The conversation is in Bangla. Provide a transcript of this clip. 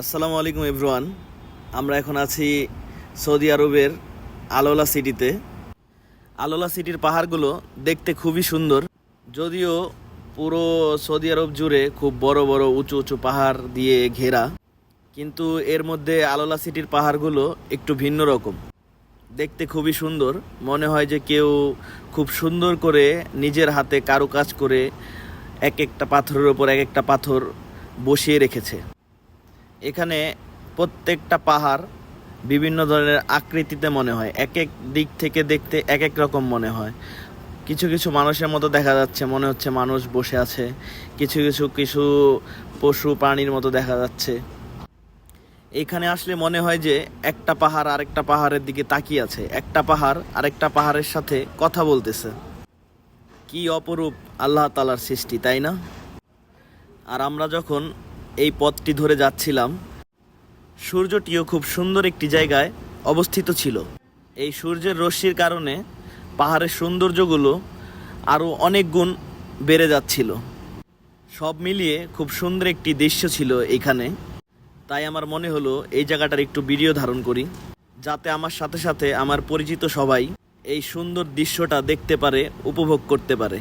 আসসালামু আলাইকুম এভরিওয়ান। আমরা এখন আছি সৌদি আরবের আলোলা সিটিতে। আলোলা সিটির পাহাড়গুলো দেখতে খুবই সুন্দর, যদিও পুরো সৌদি আরব জুড়ে খুব বড় বড় উঁচু উঁচু পাহাড় দিয়ে ঘেরা, কিন্তু এর মধ্যে আলোলা সিটির পাহাড়গুলো একটু ভিন্ন রকম। দেখতে খুবই সুন্দর, মনে হয় যে কেউ খুব সুন্দর করে নিজের হাতে কারুকাজ করে এক একটা পাথরের ওপর এক একটা পাথর বসিয়ে রেখেছে। এখানে প্রত্যেকটা পাহাড় বিভিন্ন ধরনের আকৃতিতে মনে হয়, এক এক দিক থেকে দেখতে এক এক রকম মনে হয়। কিছু কিছু মানুষের মতো দেখা যাচ্ছে, মনে হচ্ছে মানুষ বসে আছে। কিছু কিছু কিছু পশু প্রাণীর মতো দেখা যাচ্ছে। এখানে আসলে মনে হয় যে একটা পাহাড় আরেকটা পাহাড়ের দিকে তাকিয়ে আছে, একটা পাহাড় আরেকটা পাহাড়ের সাথে কথা বলতেছে। কি অপরূপ আল্লাহ তাআলার সৃষ্টি, তাই না? আর আমরা যখন এই পথটি ধরে যাচ্ছিলাম, সূর্যটিও খুব সুন্দর একটি জায়গায় অবস্থিত ছিল। এই সূর্যের রশ্মির কারণে পাহাড়ের সৌন্দর্যগুলো আরও অনেক গুণ বেড়ে যাচ্ছিল। সব মিলিয়ে খুব সুন্দর একটি দৃশ্য ছিল এখানে। তাই আমার মনে হলো এই জায়গাটার একটু ভিডিও ধারণ করি, যাতে আমার সাথে সাথে আমার পরিচিত সবাই এই সুন্দর দৃশ্যটা দেখতে পারে, উপভোগ করতে পারে।